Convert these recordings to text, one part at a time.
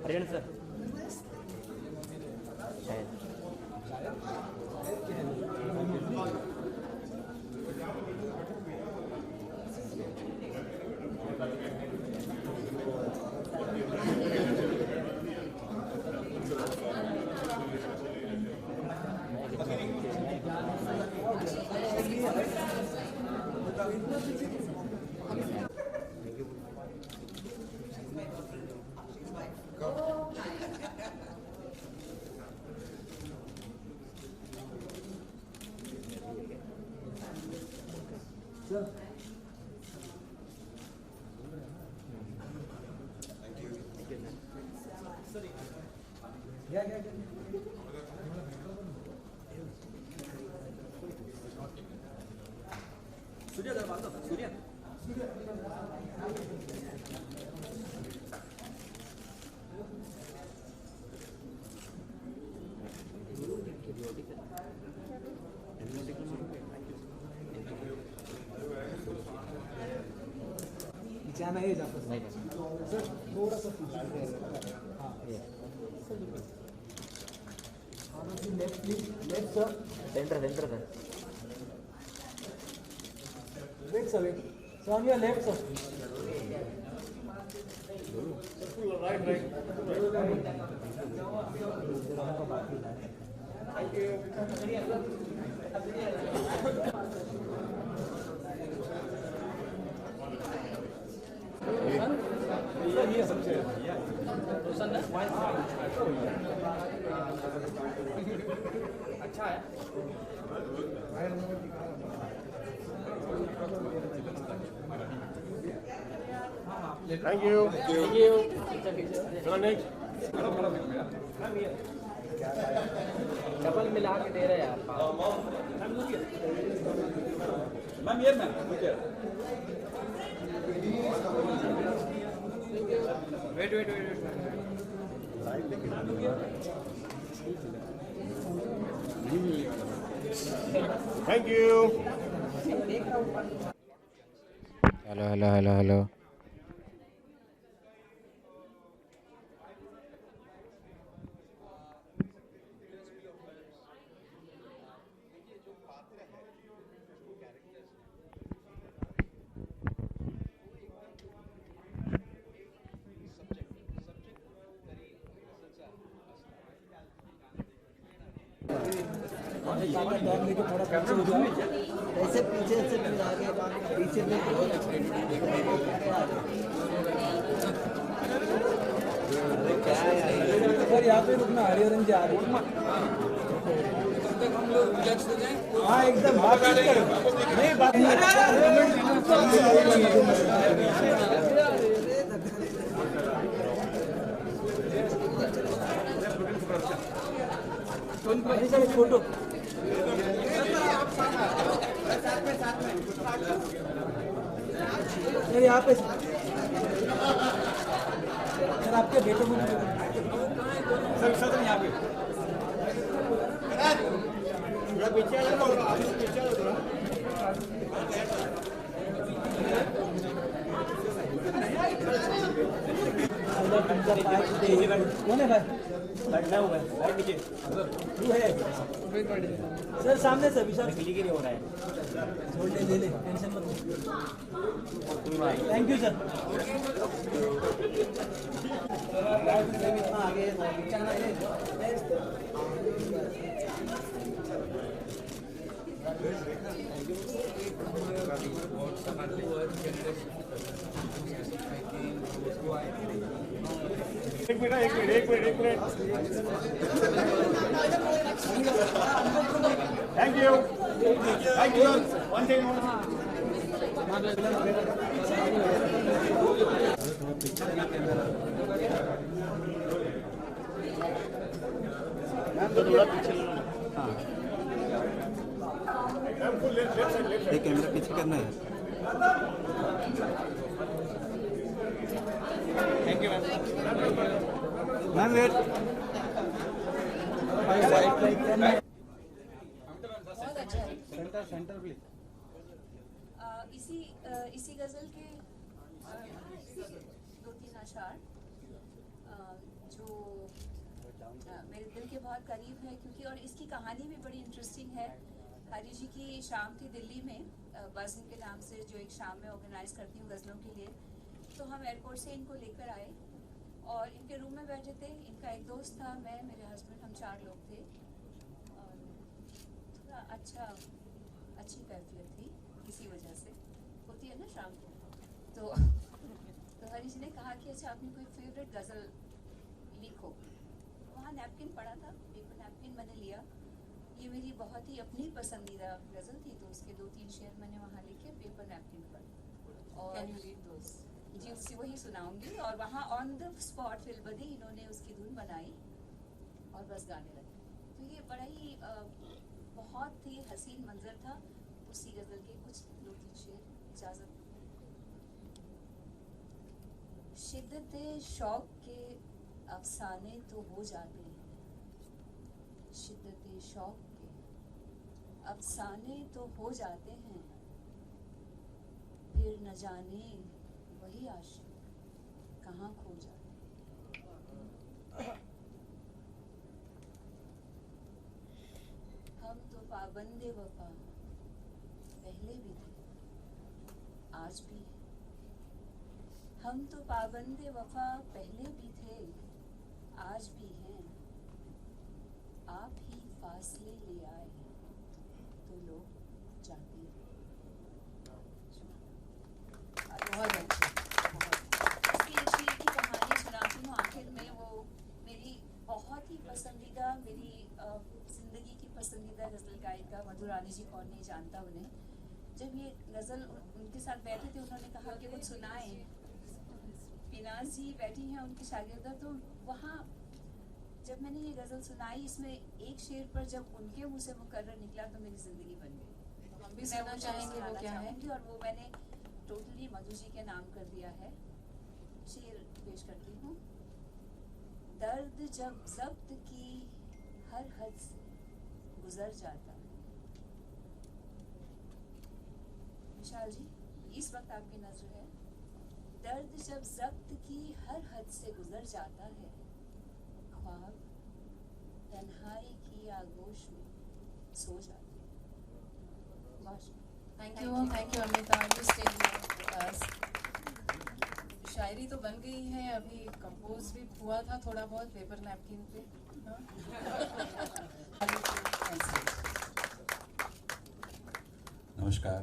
Haryana sir शायद जाना है जाता सर थोड़ा सा left sir centre sir wait sir wait sir on your left sir right अच्छा है Thank you. Thank you. Next. Double मिला के दे रहे यार मैम ये ma'am wait Thank you. Hello थोड़ा ऐसे पीछे से फिर आगे पीछे में सर यहाँ पे रुकना हरिहरन जी आ रही हम लोग रिलैक्स हो जाएं। हाँ एकदम बात नहीं बात फोटो सर यहाँ पे सर आपके बेटों को सर यहाँ पे पीछे आ जाओ पीछे आ जाओ कौन है भाई बैठना हुआ है बैठ नीचे तू है सर सामने से विशाल क्लिक ही नहीं हो रहा है छोड़ ले टेंशन मत थैंक यू सर इतना आगे एक minute thank you one thing camera पीछे करना है thank you ma'am wait centre please इसी गजल के 2-3 अशार जो मेरे दिल के बहुत करीब है, क्योंकि और इसकी कहानी भी बड़ी इंटरेस्टिंग है। हरी जी की शाम थी दिल्ली में, बज़म के नाम से, जो एक शाम में ऑर्गेनाइज करती हूँ गज़लों के लिए। तो हम एयरपोर्ट से इनको लेकर आए और इनके रूम में बैठे थे। इनका एक दोस्त था, मैं, मेरे हस्बैंड, हम 4 लोग थे। और थोड़ा अच्छी कैफियत थी, किसी वजह से होती है ना शाम को। तो हरी जी ने कहा कि अच्छा अपनी कोई फेवरेट गज़ल लिखो। वहाँ नैपकिन पड़ा था, पेपर नैपकिन मैंने लिया। ये मेरी बहुत ही अपनी पसंदीदा गज़ल थी, तो उसके 2-3 शेर मैंने वहाँ लिखे पेपर नैपकिन पर। और कैन यू रीड दोस? जी, उससे वही सुनाऊंगी। और वहाँ ऑन द स्पॉट फिलबदी इन्होंने उसकी धुन बनाई और बस गाने लगे। तो ये बड़ा ही बहुत ही हसीन मंजर था। उसी गज़ल के कुछ 2-3 शेर इजाज़त। शिद्दत शौक के अफसाने तो हो जाते हैं, शिद्दत शौक के अफसाने तो हो जाते हैं, फिर न जाने वही आशिक कहाँ खो जाते हैं। हम तो पाबंदे वफा पहले भी थे, आज भी है। हम तो पाबंदे वफा पहले भी थे, आज भी हैं। आप ही फासले ले आए तो लोग जाते हैं। बहुत अच्छी इसकी एक शेर की कहानी सुनाती हूँ आखिर में। वो मेरी बहुत ही पसंदीदा, मेरी ज़िंदगी की पसंदीदा गज़ल गायिका मधुरानी जी, कौन नहीं जानता उन्हें। जब ये गज़ल उनके साथ बैठे थे, उन्होंने कहा कि कुछ सुनाएं। पिनाज जी बैठी हैं उनकी शागिर्दा। तो वहाँ जब मैंने ये गज़ल सुनाई, इसमें एक शेर पर जब उनके मुँह से मुकर्रर निकला तो मेरी ज़िंदगी बन गई। तो हम भी सुनना चाहेंगे वो क्या है, और वो मैंने टोटली मधु जी के नाम कर दिया है। शेर पेश करती हूँ। दर्द जब ज़ब्त की हर हद से गुजर जाता। विशाल जी, इस वक्त आपकी नज़र है। दर्द जब ज़ब्त की हर हद से गुजर जाता है, ख्वाब तन्हाई की आगोश में सो जाते हैं। Thank you Amita. शायरी तो बन गई है, अभी कंपोज भी हुआ था थोड़ा बहुत पेपर नैपकिन पे। नमस्कार।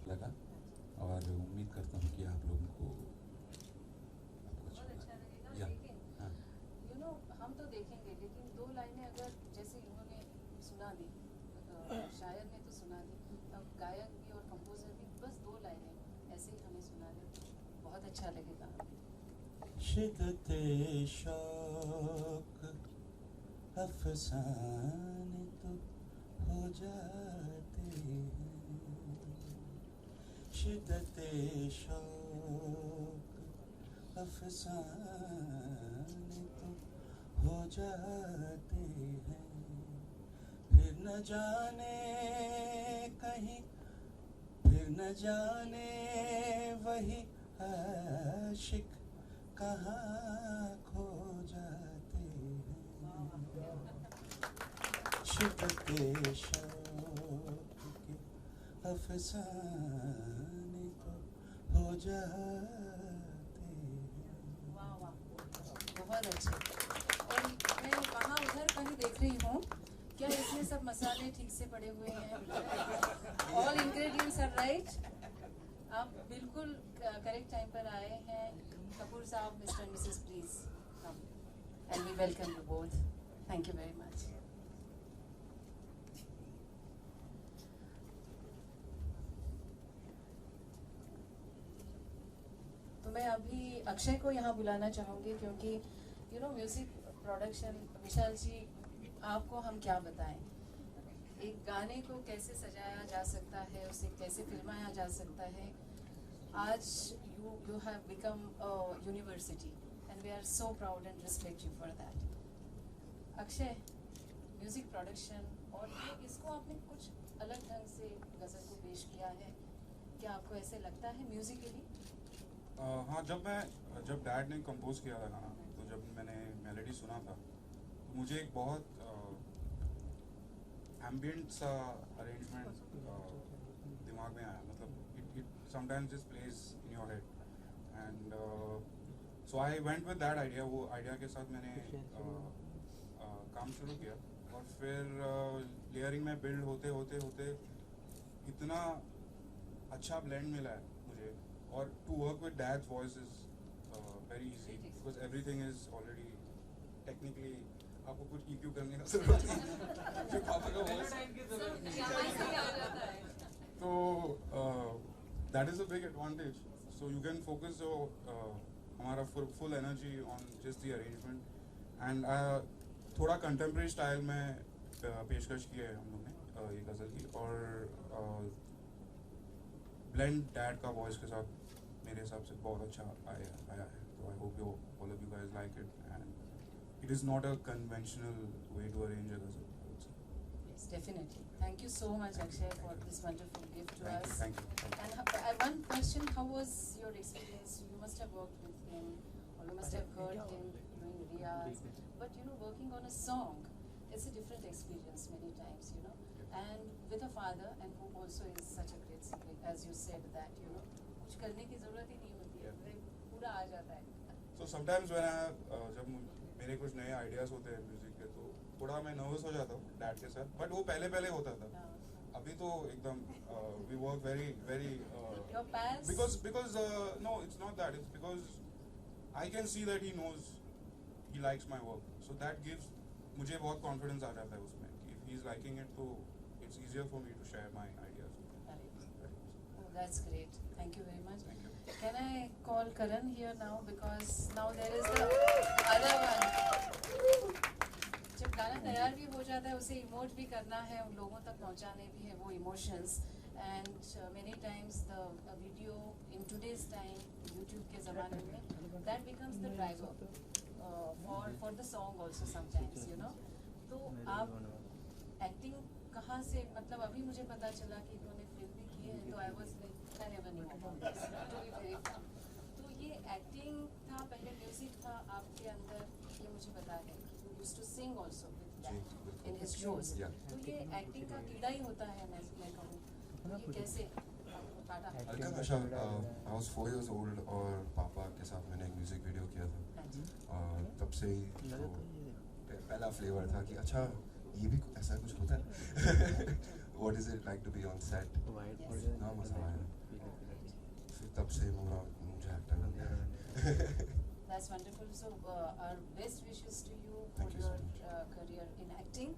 लगा और उम्मीद करता हूँ कि आप लोगों को बहुत अच्छा लगेगा। लेकिन यू नो हम तो देखेंगे, लेकिन 2 लाइनें अगर जैसे इन्होंने सुना दी, शायर ने तो सुना दी, अब गायक भी और कंपोजर भी बस 2 लाइनें ऐसे ही हमें सुना दे तो बहुत अच्छा लगेगा। शिद्दत शौक अफसाने तो हो जाते हैं, शिद्दत शौक अफसाने तो हो जाते हैं, फिर न जाने कहीं, फिर न जाने वही आशिक कहाँ खो जाते हैं। शिद्दत शौक के अफसाने तो हो जाते हैं। वाह वाह, बहुत अच्छे। और मैं वहाँ उधर कहीं देख रही हूँ, क्या इसमें सब मसाले ठीक से पड़े हुए हैं? All ingredients are right. आप बिल्कुल करेक्ट टाइम पर आए हैं। कपूर साहब, mister missus, please come and we welcome you both. Thank you very much. तो मैं अभी अक्षय को यहाँ बुलाना चाहूँगी, क्योंकि you know music production, Vishal ji आपको हम क्या बताएं, एक गाने को कैसे सजाया जा सकता है, उसे कैसे फिल्माया जा सकता है। आज you have become a university and we are so proud and respect you for that. Akshay, music production और इसको आपने कुछ अलग ढंग से गज़ल को पेश किया है, क्या आपको ऐसे लगता है म्यूजिकली? हाँ, जब डैड ने कंपोज किया था गाना, तो जब मैंने मेलोडी सुना था तो मुझे एक बहुत एम्बिएंट सा अरेंजमेंट दिमाग में आया. मतलब it sometimes just plays in your head and so I went with that idea. वो आइडिया के साथ मैंने काम शुरू किया और फिर लेयरिंग में बिल्ड होते होते होते इतना अच्छा ब्लेंड मिला है मुझे. और to work with dad's voice is very easy because everything is already technically आपको कुछ EQ करने का जरूरत नहीं. जो पापा का वॉइस तो that is a big advantage. So you can focus हमारा full energy on just the arrangement and थोड़ा कंटेम्प्रेरी स्टाइल में पेशकश की है हम लोग ने ये गज़ल की. और ब्लेंड डैड का वॉइस के साथ मेरे हिसाब से बहुत अच्छा आया है. तो I hope all of you guys like it and it is not a conventional way to arrange a ghazal, I would say. Yes, definitely. Thank you so much, Akshay, for this wonderful gift to us. Thank you. And one question: how was your experience? You must have worked with him, or you must have heard him doing riyaz. But working on a song, it's a different experience many times, And with a father, and who also is such a great singer, as you said that कुछ करने की जरूरत ही नहीं होती है, पूरा आ जाता है. So sometimes when जब मेरे कुछ नए आइडियाज होते हैं म्यूजिक के तो थोड़ा मैं नर्वस हो जाता हूँ डैड के साथ. बट वो पहले होता था. अभी तो एकदम we work very very because no, it's not that. It's because I can see that he knows he likes my work. So that gives मुझे बहुत कॉन्फिडेंस आ जाता है उसमें कि if he is liking it तो it's easier for me to share my ideas with him. Oh, that's great. Thank you very much. Thank you. Can I call Karan here now, because now there is the other one. जब गाना तैयार भी हो जाता है उसे emote भी करना है, उन लोगों तक पहुंचाने भी है वो emotions. And many times the video in today's time YouTube के ज़माने में that becomes the driver for the song also sometimes. तो आप एक्टिंग कहाँ से, मतलब अभी मुझे पता चला कि इन्होंने फिल्म भी की है, तो I was like I never knew about this, to be very frank. तो ये एक्टिंग था, पहले म्यूजिक था आपके अंदर, ये मुझे पता है कि you used to sing also with that in his shows. तो ये एक्टिंग का कीड़ा ही होता है, मैं कहूँ. तो ये कैसे काटा? हल्का I was 4 years old और पापा के साथ मैंने एक म्यूजिक वीडियो किया था. तब से ही तो पहला फ्लेवर था कि अच्छा ये भी ऐसा कुछ होता है. What is it like to be on set? इतना मजा आया. फिर तब से मुझे एक्टर बन गया. That's wonderful. So our best wishes to you for your career in acting.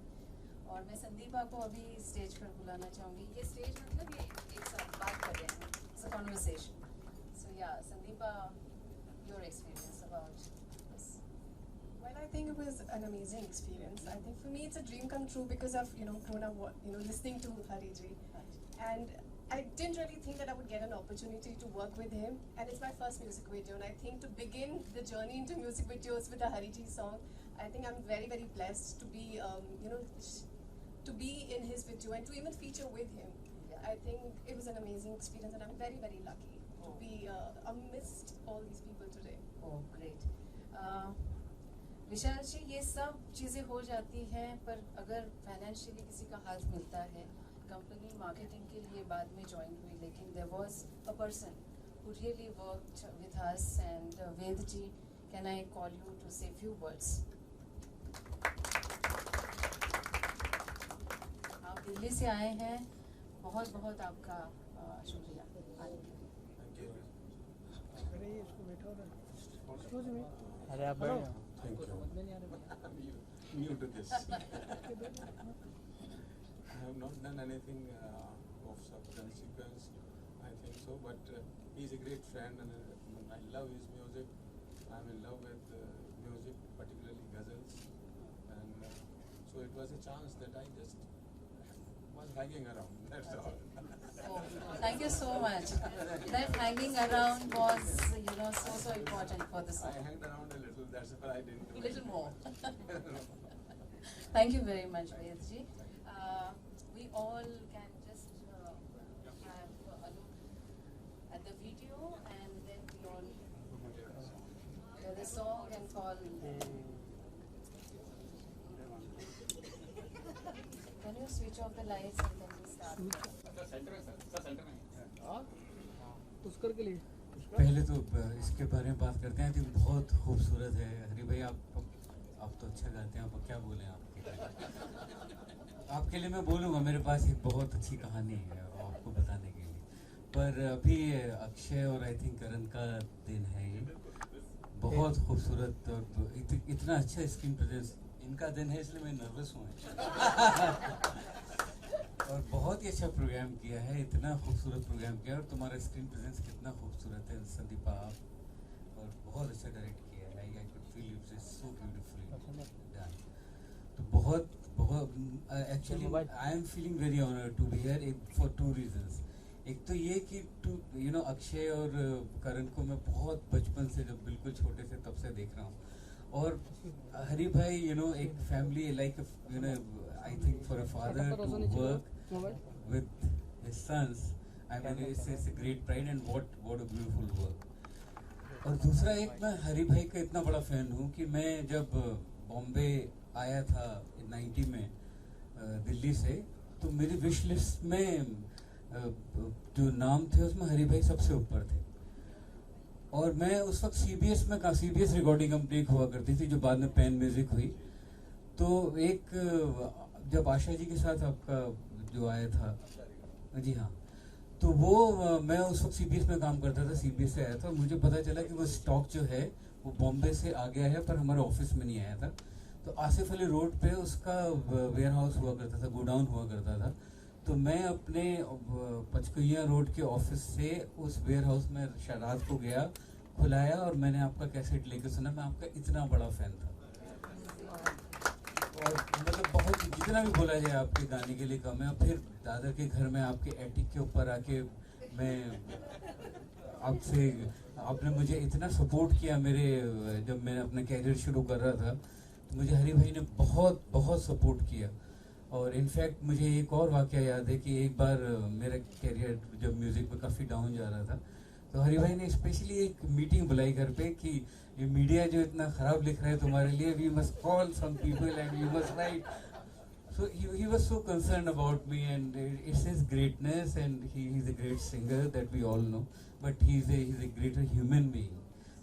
और मैं संदीपा को अभी स्टेज पर बुलाना चाहूँगी. ये स्टेज मतलब ये एक साथ बात कर रहे हैं. It's a conversation. So yeah, Sandeepa, your experience about this. Well, I think it was an amazing experience. I think for me it's a dream come true because I've grown up listening to Hariji, and I didn't really think that I would get an opportunity to work with him, and it's my first music video. And I think to begin the journey into music videos with a Hariji song, I think I'm very very blessed to be to be in his video and to even feature with him. I think it was an amazing experience, and I'm very very lucky to be amidst all these people today. Oh, great. विशाल जी, ये सब चीज़ें हो जाती हैं, पर अगर financially किसी का हाथ मिलता है, कंपनी मार्केटिंग के लिए बाद में ज्वाइन हुई, लेकिन there was a person who really worked with us. And Ved ji, can I call you to say few words? आप दिल्ली से आए हैं, बहुत बहुत आपका शुक्रिया आने के लिए. अरे आप बैठ जाओ. Thank you. New to this. I have not done anything of substance sequence, I think so, but he's a great friend and I love his music. I'm in love with music, particularly ghazals, and so it was a chance that I just was hanging around, that's all. Oh, thank you so much. That hanging around was, so important for the I song. hanged around a little, that's why I didn't do A little it. more. Thank you very much, Vedji. We all can just have a look at the video, and then we all call. Can you switch off the lights and then we start? उस करके लिए पहले तो इसके बारे में बात करते हैं कि बहुत खूबसूरत है हरी भाई। आप तो अच्छा गाते हैं, आप क्या बोलें आपके लिए मैं बोलूँगा। मेरे पास एक बहुत अच्छी कहानी है आपको बताने के लिए, पर अभी अक्षय और आई थिंक करण का दिन है ये, बहुत खूबसूरत और इतना अच्छा स्क्रीन प्रेजेंस इनका दिन है, इसलिए मैं नर्वस हूँ और बहुत ही अच्छा प्रोग्राम किया है, इतना खूबसूरत प्रोग्राम किया और तुम्हारा स्क्रीन प्रेजेंस कितना खूबसूरत है संदीपा आप, और बहुत अच्छा डायरेक्ट किया है। I could feel it is so beautifully done. तो बहुत actually I am feeling very honoured to be here for 2 reasons. एक तो ये कि अक्षय और करण को मैं बहुत बचपन से, जब बिल्कुल छोटे से तब से देख रहा हूँ, और हरी भाई एक family like I think for a father to work with his sons, I mean it's a great pride and what a beautiful work। और दूसरा एक मैं हरी भाई का इतना बड़ा फैन हूँ कि मैं जब बॉम्बे आया था 90 में दिल्ली से, तो मेरी विश लिस्ट में जो नाम थे उसमें हरी भाई सबसे ऊपर थे। और मैं उस वक्त CBS में CBS रिकॉर्डिंग कंपनी हुआ करती थी जो बाद में पैन म्यूजिक हुई। तो एक जब आशा जी के साथ आपका जो आया था, जी हाँ, तो वो मैं उस वक्त CBS में काम करता था, CBS से आया था। मुझे पता चला कि वो स्टॉक जो है वो बॉम्बे से आ गया है पर हमारे ऑफिस में नहीं आया था। तो आसिफ अली रोड पे उसका वेयर हाउस हुआ करता था, गोडाउन हुआ करता था। तो मैं अपने पचकुइया रोड के ऑफिस से उस वेयर हाउस में रात को गया, खुलाया और मैंने आपका कैसेट लेके सुना। मैं आपका इतना बड़ा फैन था और मतलब बहुत जितना भी बोला जाए आपके गाने के लिए कम है। और फिर दादर के घर में आपके एटिक के ऊपर आके मैं आपने मुझे इतना सपोर्ट किया मेरे, जब मैं अपना कैरियर शुरू कर रहा था तो मुझे हरी भाई ने बहुत बहुत सपोर्ट किया। और इनफैक्ट मुझे एक और वाकया याद है कि एक बार मेरा कैरियर जब म्यूज़िक में काफ़ी डाउन जा रहा था, तो हरी भाई ने स्पेशली एक मीटिंग बुलाई घर पे कि ये मीडिया जो इतना ख़राब लिख रहा है तुम्हारे लिए, we must call some people and you must write. So he was so concerned about me, and it's his greatness, and he's a great singer that we all know, but he's a greater human being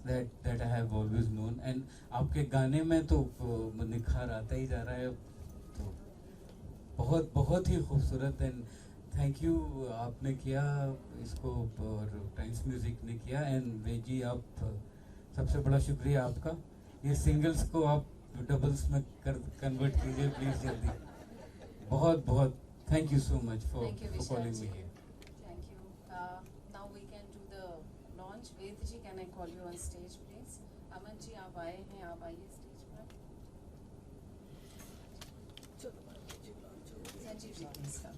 that I have always known। And आपके गाने में तो निखार आता ही जा रहा है, तो बहुत बहुत ही खूबसूरत। एंड थैंक यू आपने किया इसको और टाइम्स म्यूजिक ने किया। एंड वेजी आप सबसे बड़ा शुक्रिया आपका। ये सिंगल्स को आप डबल्स में कन्वर्ट कीजिए प्लीज जल्दी। बहुत बहुत thank you so much for calling me here. Thank you. Now we can do the launch. Ved ji, can I call you on stage, please? Aman ji, आप आए हैं, आप आइए स्टेज पर। Sanjeev ji, please come.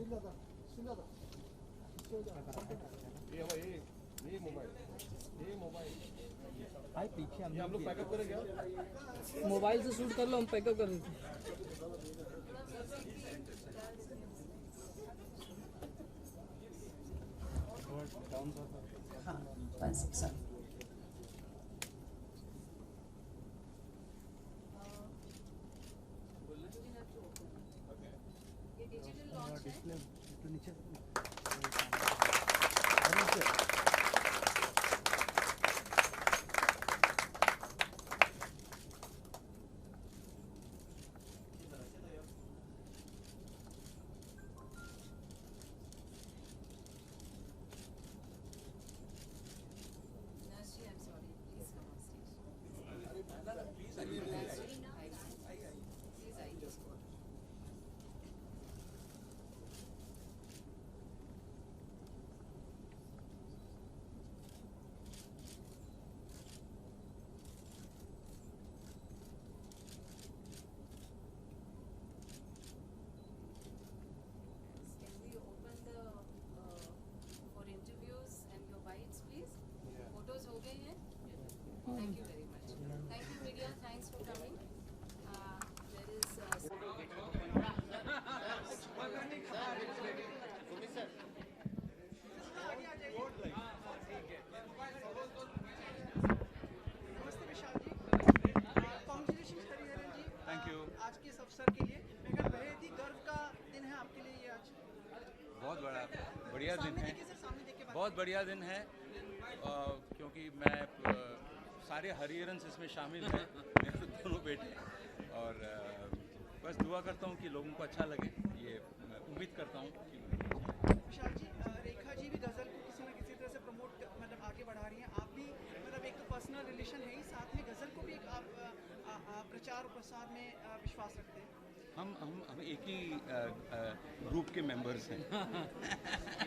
भाई पीछे हम लोग पैकअप करेंगे, मोबाइल से शूट कर लो, हम पैकअप कर देते हैं। हाँ, 1 second. ये डिजिटल लॉन्च है। Thank you very much. Thank you, media. Thanks for coming. There is बहुत बढ़िया दिन है क्योंकि मैं सारे हरिहरन्स इसमें शामिल हैं मेरे दोनों बेटे और बस दुआ करता हूँ कि लोगों को अच्छा लगे, ये उम्मीद करता हूँ कि विशाल जी, रेखा जी भी गज़ल को किसी न किसी तरह से प्रमोट मतलब आगे बढ़ा रही हैं, आप भी मतलब एक तो पर्सनल रिलेशन है ही, साथ में गज़ल को भी एक आप प्रचार और प्रसार में विश्वास रखते हैं। हम एक ही ग्रुप के मेंबर्स हैं।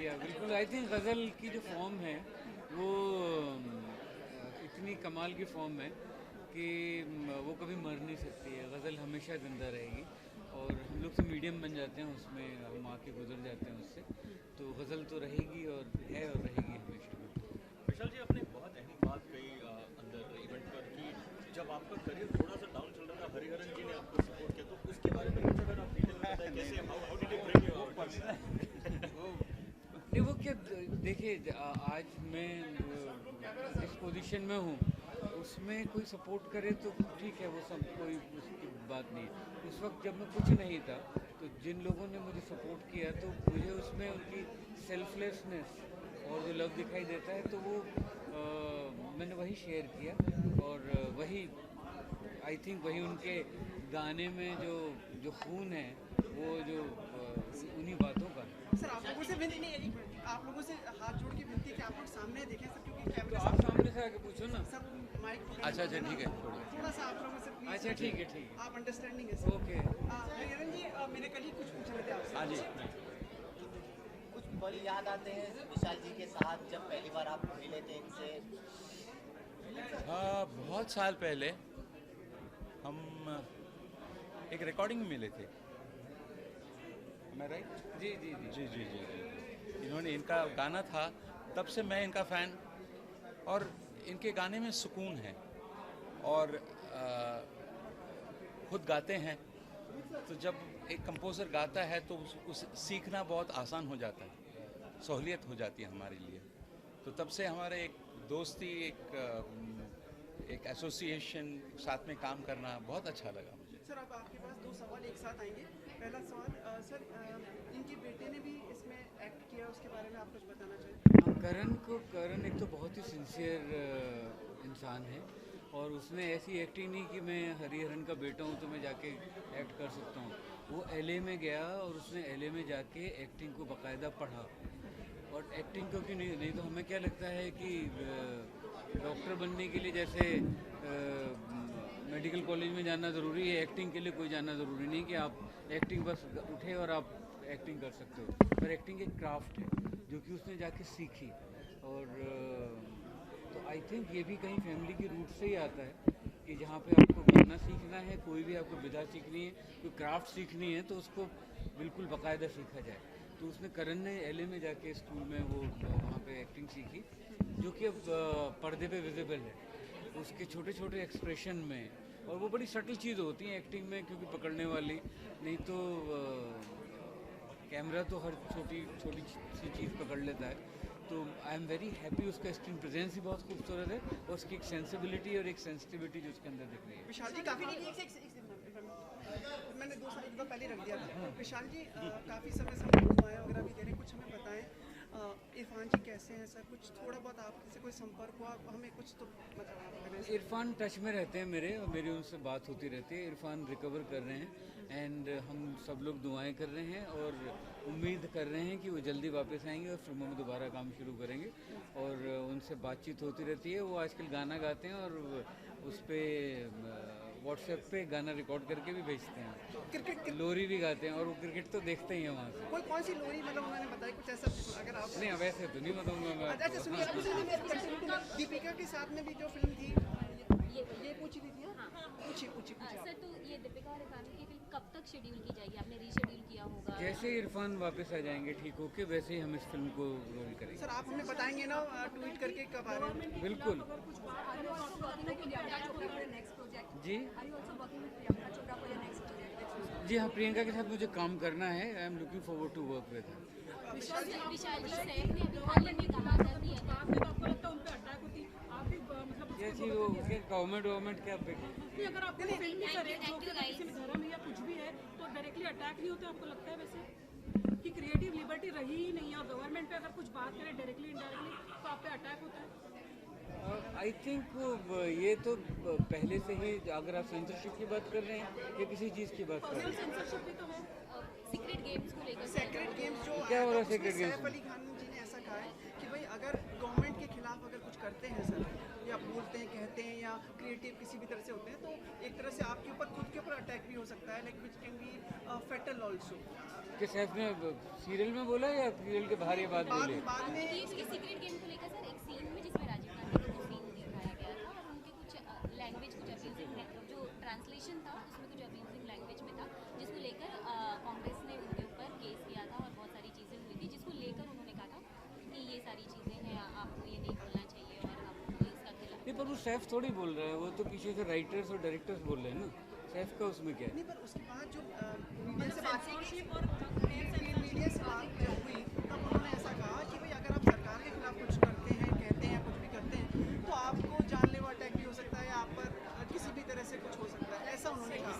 या बिल्कुल, आई थिंक गज़ल की जो फॉर्म है वो इतनी कमाल की फॉर्म है कि वो कभी मर नहीं सकती है। गज़ल हमेशा ज़िंदा रहेगी और हम लोग तो मीडियम बन जाते हैं उसमें, हम आके गुजर जाते हैं उससे, तो गज़ल तो रहेगी और है और रहेगी हमेशा। विशाल जी, आपने बहुत अहम बात कही अंदर इवेंट पर कि जब आपका करियर थोड़ा सा डाउन चल रहा था, हरिहरन जी ने आपको सपोर्ट किया, तो उसके बारे में कुछ अगर आप डिटेल में बताएं, कैसे how did you break your नहीं, वो क्या, देखिए आज मैं जिस पोजीशन में हूँ उसमें कोई सपोर्ट करे तो ठीक है, वो सब कोई उसकी बात नहीं है। उस वक्त जब मैं कुछ नहीं था तो जिन लोगों ने मुझे सपोर्ट किया तो मुझे उसमें उनकी सेल्फलेसनेस और जो लव दिखाई देता है तो वो मैंने वही शेयर किया और वही आई थिंक वही उनके गाने में जो खून है वो जो उन्हीं बातों का। सर आप लोगों से विनती नहीं, आप लोगों से हाथ जोड़ के विनती कि आप लोग सामने देखें सर, क्योंकि कैमरा आप सामने से आके पूछो ना सर, माइक अच्छा ठीक है, थोड़ा सा आप लोगों से प्लीज। अच्छा ठीक है, आप अंडरस्टैंडिंग है सर। ओके। हरिहरन जी, मेरे कल ही कुछ पूछ रहे थे आपसे। हाँ जी। कुछ पल याद आते हैं विशाल जी के साथ जब पहली बार आप मिले थे इनसे? बहुत साल पहले हम एक रिकॉर्डिंग में मिले थे, मैं राइट? जी जी जी जी जी जी जी इन्होंने, इनका गाना था, तब से मैं इनका फ़ैन, और इनके गाने में सुकून है और खुद गाते हैं, तो जब एक कंपोज़र गाता है तो उस सीखना बहुत आसान हो जाता है, सहूलियत हो जाती है हमारे लिए। तो तब से हमारे एक दोस्ती, एक एसोसिएशन, साथ में काम करना बहुत अच्छा लगा मुझे। सर अब आपके पास दो सवाल एक साथ आएंगे। पहला सवाल सर, इनके बेटे ने भी इसमें एक्ट किया, उसके बारे में आप कुछ बताना चाहें? करण एक तो बहुत ही सिंसियर इंसान है और उसने ऐसी एक्टिंग नहीं कि मैं हरिहरन का बेटा हूँ तो मैं जाके एक्ट कर सकता हूँ। वो LA में गया और उसने LA में जाके एक्टिंग को बाकायदा पढ़ा, और एक्टिंग क्योंकि नहीं तो हमें क्या लगता है कि डॉक्टर बनने के लिए जैसे मेडिकल कॉलेज में जाना ज़रूरी है, एक्टिंग के लिए कोई जाना ज़रूरी नहीं कि आप एक्टिंग बस उठे और आप एक्टिंग कर सकते हो, पर एक्टिंग एक क्राफ्ट है जो कि उसने जाके सीखी। और तो आई थिंक ये भी कहीं फैमिली की रूट से ही आता है कि जहाँ पे आपको गाना सीखना है, कोई भी आपको विधा सीखनी है, कोई क्राफ्ट सीखनी है, तो उसको बिल्कुल बाकायदा सीखा जाए। तो उसने करण ने LA में जाके स्कूल में वो वहाँ पे एक्टिंग सीखी, जो कि अब पर्दे पे विजिबल है, उसके छोटे छोटे एक्सप्रेशन में, और वो बड़ी सटल चीज़ होती है एक्टिंग में, क्योंकि पकड़ने वाली नहीं तो कैमरा तो हर छोटी छोटी सी चीज़ पकड़ लेता है। तो आई एम वेरी हैप्पी, उसका स्क्रीन प्रेजेंस ही बहुत खूबसूरत है और उसकी एक सेंसिबिलिटी और एक सेंसिटिविटी जो उसके अंदर दिख रही है। विशाल जी काफ़ी मैंने 2 साल पहले रख दिया था। विशाल जी काफ़ी समय से हम दुआएं वगैरह भी दे रहे हैं, कुछ हमें बताएं इरफान जी कैसे हैं सर, कुछ थोड़ा बहुत आपसे कोई संपर्क हुआ हमें कुछ तो मतलब? इरफान टच में रहते हैं मेरे, और मेरी उनसे बात होती रहती है। इरफान रिकवर कर रहे हैं एंड हम सब लोग दुआएं कर रहे हैं और उम्मीद कर रहे हैं कि वो जल्दी वापस आएंगे और फिल्मों में दोबारा काम शुरू करेंगे, और उनसे बातचीत होती रहती है। वो आजकल गाना गाते हैं और उस पर व्हाट्सएप पे गाना रिकॉर्ड करके भी भेजते हैं, क्रिकेट लोरी भी गाते हैं, और वो क्रिकेट तो देखते ही हैं वहाँ से। कौन सी लोरी मतलब उन्होंने बताया कुछ ऐसा, अगर आप? नहीं, वैसे तो नहीं बताऊँगा मैं। अच्छा सुनिए, दीपिका के साथ में भी जो फिल्म थी ये पूछ रही थी। पूछिए सर, तो ये दीपिका और इरफान की फिल्म कब तक शेड्यूल की जाएगी? आपने रीशेड्यूल किया होगा? जैसे इरफान वापस आ जाएंगे ठीक होके, वैसे ही हम इस फिल्म को रोल करेंगे। सर आप हमें बताएंगे ना ट्वीट करके कब आ रहे हैं? बिल्कुल जी जी हाँ, प्रियंका के साथ मुझे काम करना है। I am looking forward to work with her. Vishal ji Saif ने अभी हाल ही में कहा था कि ये चीज़ वो गवर्नमेंट क्या अगर आपको फिल्म में धर्म या कुछ भी है तो डायरेक्टली अटैक नहीं होता आपको लगता है? वैसे कि क्रिएटिव लिबर्टी रही ही नहीं है और गवर्नमेंट पे अगर कुछ बात करें डायरेक्टली इनडायरेक्टली तो आप पे अटैक होता है? आई थिंक ये तो पहले से ही, अगर आप सेंसरशिप की बात कर रहे हैं या किसी चीज़ की बात कर रहे हैं, सेंसरशिप भी तो है। सीक्रेट गेम्स को लेकर सेक्रेट गेम्स जो क्या हो रहा है उसमें सेक्रेट गेम्स सैफ अली खान जी ने ऐसा कहा है कि भाई अगर गवर्नमेंट के खिलाफ अगर कुछ करते हैं सर, या बोलते हैं, कहते हैं, या क्रिएटिव किसी भी तरह से होते हैं, तो एक तरह से आपके ऊपर खुद के ऊपर अटैक भी हो सकता है, like which can be fatal also. कि सैफ ने सीरियल में बोला या सीरियल के बाहर ये बात बोली? बाद में ये सीक्रेट गेम को लेकर सर एक सीन में जिसमें राजीव गांधी का कुछ सीन दिखाया गया था और उनके कुछ लैंग्वेज कुछ अब्यूजिंग, जो ट्रांसलेशन था उसमें कुछ अब्यूजिंग लैंग्वेज में था, जिसको लेकर कांग्रेस ने उनके ऊपर केस किया था और बहुत सारी चीज़ें हुई थी, जिसको लेकर उन्होंने कहा था कि ये सारी चीज़ें हैं, आपको ये नहीं बोलना चाहिए और आपको इसका खिलाफ। नहीं, पर वो सैफ थोड़ी बोल रहा है, वो तो पीछे से राइटर्स और डायरेक्टर्स बोल रहे हैं ना। सैफ का उसमें क्या है? नहीं, पर उसके बाद जो मीडिया से बात जब हुई तब उन्होंने ऐसा कहा कि भाई अगर आप सरकार के खिलाफ कुछ करते हैं, कहते हैं, कुछ भी करते हैं, तो आपको जानलेवा अटैक भी हो सकता है या आप पर किसी भी तरह से कुछ हो सकता है, ऐसा उन्होंने कहा।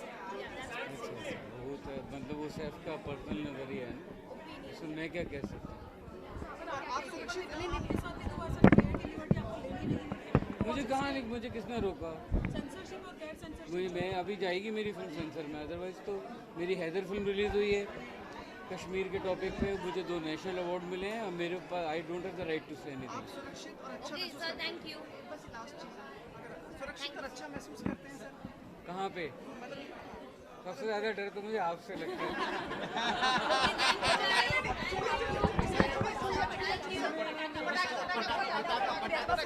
वो तो मतलब वो सैफ का पर्सनल नजरिया है ना, उसमें मैं क्या कह सकता हूँ। आप सुरक्षित मुझे कहाँ नहीं, मुझे किसने रोका? सेंसरशिप और गैर सेंसरशिप मुझे, मैं अभी जाएगी मेरी फिल्म सेंसर में, अदरवाइज तो मेरी हैदर फिल्म रिलीज हुई है कश्मीर के टॉपिक पे, मुझे 2 नेशनल अवार्ड मिले हैं और मेरे पास I don't have the right to say anything. सुरक्षित और अच्छा महसूस सर, थैंक यू। बस लास्ट चीज़ है, अगर सुरक्षित और अच्छा महसूस करते हैं सर, कहाँ पे? सबसे ज़्यादा डर तो मुझे आपसे लगता है।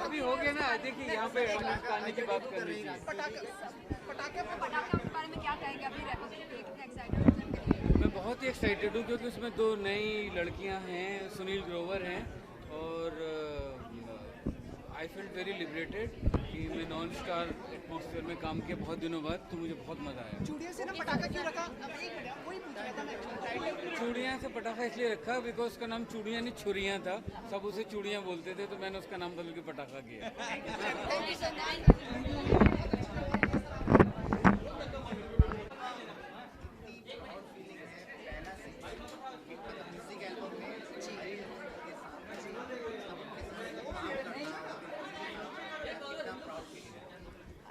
अभी हो गया ना, देखिए यहाँ पे आने की बात कर रही थी। मैं बहुत ही एक्साइटेड हूँ क्योंकि उसमें 2 नई लड़कियाँ हैं, सुनील ग्रोवर हैं और आई फील वेरी लिबरेटेड कि मैं नॉन स्टार एटमॉस्फेयर में काम किया बहुत दिनों बाद, तो मुझे बहुत मज़ा आया। चूड़िया से ना पटाखा क्यों रखा? वही पूछ रहा था मैं। चूड़ियाँ से पटाखा इसलिए रखा बिकॉज उसका नाम चूड़ियाँ नहीं छुरियाँ था, सब उसे चूड़ियाँ बोलते थे, तो मैंने उसका नाम बदल के पटाखा किया।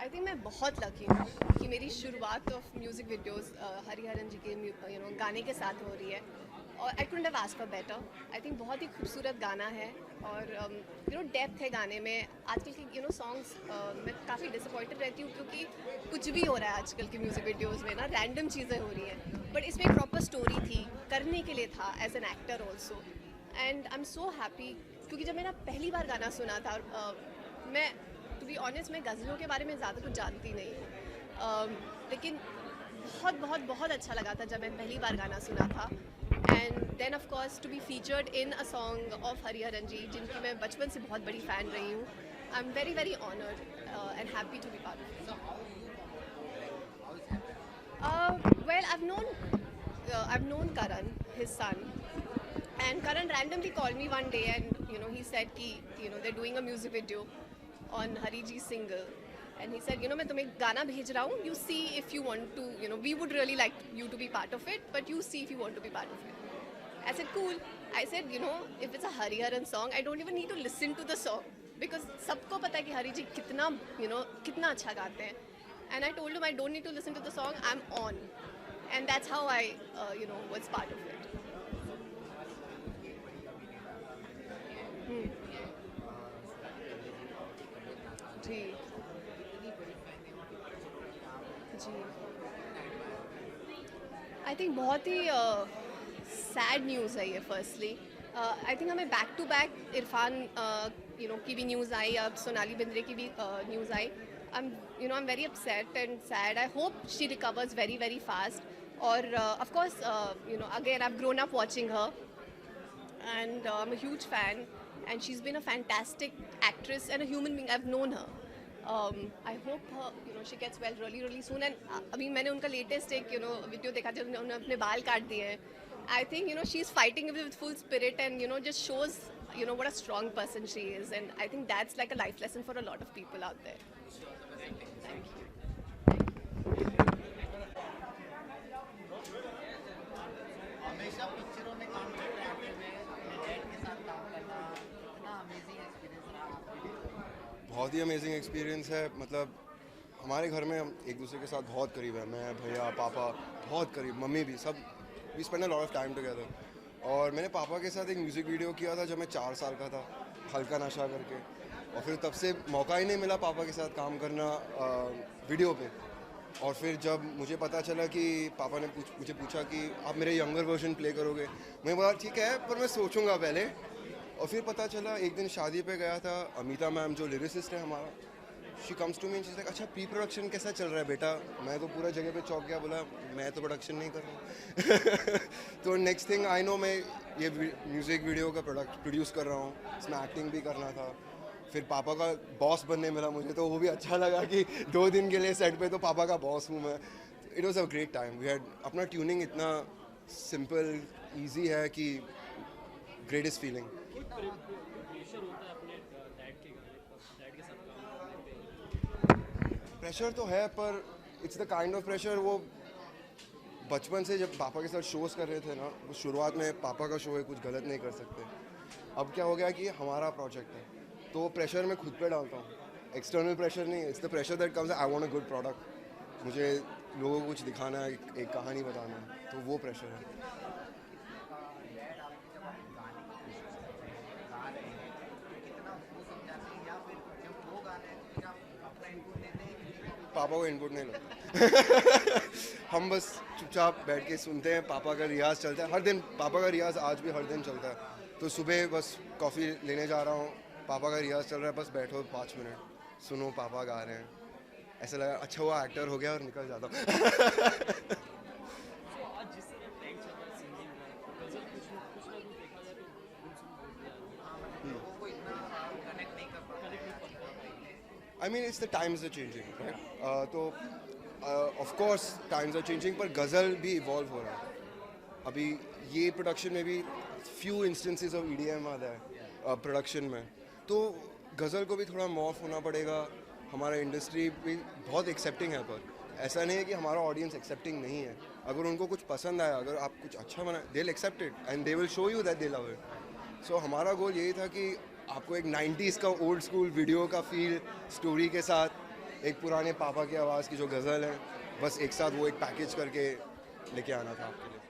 आई थिंक मैं बहुत लकी हूँ कि मेरी शुरुआत ऑफ म्यूज़िक वीडियोस हरिहरन जी के गाने के साथ हो रही है और I couldn't have asked for better. I think बहुत ही खूबसूरत गाना है और डेप्थ है गाने में। आजकल के सॉन्ग्स मैं काफ़ी डिसअपॉइंटेड रहती हूँ क्योंकि कुछ भी हो रहा है आजकल के म्यूज़िक वीडियोज़ में ना, रैंडम चीज़ें हो रही हैं, बट इसमें एक प्रॉपर स्टोरी थी, करने के लिए था as an actor also, and I am so happy क्योंकि जब मैंने पहली बार गाना सुना था, मैं टू बी ऑनेस्ट मैं गज़लों के बारे में ज़्यादा कुछ जानती नहीं हूँ, लेकिन बहुत बहुत बहुत अच्छा लगा था जब मैं पहली बार गाना सुना था। And then of course to be featured in a song of Hariharan ji, जिनकी मैं बचपन से बहुत बड़ी फ़ैन रही हूँ। I am very very honoured and happy to be part of it. Well I've known Karan, his son, and Karan randomly called me one day and he said ki they're doing a music video on Hari Ji's single, and he said मैं तुम्हें गाना भेज रहा हूँ, you see if you want to, we would really like you to be part of it, but you see if you want to be part of it. I said cool. I said if it's a Hariharan song, I don't even need to listen to the song because सबको पता है कि हरी जी कितना कितना अच्छा गाते हैं, and I told him I don't need to listen to the song, I'm on, and that's how I was part of it. जी जी आई थिंक बहुत ही सैड न्यूज़ है ये। फर्स्टली आई थिंक हमें बैक टू बैक इरफान की भी news आई, अब सोनाली बिंद्रे की भी न्यूज़ आई। I'm very upset and sad. I hope she recovers very very fast. Or of course again I've grown up watching her and I'm a huge fan, and she's been a fantastic actress and a human being. I've known her. I hope she gets well really really soon. And अभी मैंने उनका latest एक video देखा जब उन्होंने अपने बाल काट दिए हैं. I think she's fighting with full spirit and just shows what a strong person she is, and I think that's like a life lesson for a lot of people out there. Thank you. हमेशा पिक्चरों में काम करते आते हुए अपने dad के साथ काम करना इतना अमेजिंग एक्सपीरियंस रहा आपके लिए? बहुत ही अमेजिंग एक्सपीरियंस है। मतलब हमारे घर में हम एक दूसरे के साथ बहुत करीब है, मैं, भैया, पापा बहुत करीब, मम्मी भी, सब we spend a lot of time together. और मैंने पापा के साथ एक म्यूज़िक वीडियो किया था जब मैं 4 साल का था, हल्का नशा करके, और फिर तब से मौका ही नहीं मिला पापा के साथ काम करना वीडियो पे। और फिर जब मुझे पता चला कि पापा ने मुझे पूछा कि आप मेरे यंगर वर्जन प्ले करोगे, मैं बोला ठीक है पर मैं सोचूंगा पहले। और फिर पता चला, एक दिन शादी पे गया था, अमिता मैम जो लिरिसिस्ट है हमारा, she comes to me and she like अच्छा प्री प्रोडक्शन कैसा चल रहा है बेटा? मैं तो पूरा जगह पे चौंक गया, बोला मैं तो प्रोडक्शन नहीं कर रहा हूँ। तो नेक्स्ट थिंग आई नो मैं ये म्यूज़िक वीडियो का प्रोड्यूस कर रहा हूँ, इसमें एक्टिंग भी करना था। फिर पापा का बॉस बनने मिला मुझे, तो वो भी अच्छा लगा कि 2 दिन के लिए सेट पे तो पापा का बॉस हूँ मैं। It was a great time. We had अपना ट्यूनिंग इतना सिंपल ईजी है कि ग्रेटेस्ट फीलिंग। प्रेशर तो है, पर it's the kind of pressure वो बचपन से जब पापा के साथ शोज़ कर रहे थे ना, वो शुरुआत में पापा का शो है, कुछ गलत नहीं कर सकते। अब क्या हो गया कि हमारा प्रोजेक्ट है, तो प्रेशर मैं खुद पे डालता हूँ, एक्सटर्नल प्रेशर नहीं। It's the pressure that comes, I want a good product, मुझे लोगों को कुछ दिखाना है, एक कहानी बताना है, तो वो प्रेशर है। पापा को इनपुट नहीं लगता। हम बस चुपचाप बैठ के सुनते हैं, पापा का रियाज चलता है हर दिन, पापा का रियाज आज भी हर दिन चलता है। तो सुबह बस कॉफ़ी लेने जा रहा हूँ, पापा का रियाज चल रहा है, बस बैठो 5 मिनट सुनो पापा गा रहे हैं, ऐसा लगा अच्छा हुआ एक्टर हो गया और निकल जाता हूँ। I mean, it's the times are changing, right? तो of course times are changing, पर गज़ल भी इवॉल्व हो रहा है। अभी ये प्रोडक्शन में भी few instances of EDM आता है प्रोडक्शन में, तो गज़ल को भी थोड़ा मॉर्फ होना पड़ेगा। हमारा इंडस्ट्री भी बहुत एक्सेप्टिंग है, पर ऐसा नहीं है कि हमारा ऑडियंस एक्सेप्टिंग नहीं है। अगर उनको कुछ पसंद आया, अगर आप कुछ अच्छा बनाए, they will accept it and they will show you that they love it. So हमारा गोल यही था कि आपको एक 90s का ओल्ड स्कूल वीडियो का फील स्टोरी के साथ एक पुराने पापा की आवाज़ की जो गज़ल है, बस एक साथ वो एक पैकेज करके लेके आना था आपके लिए।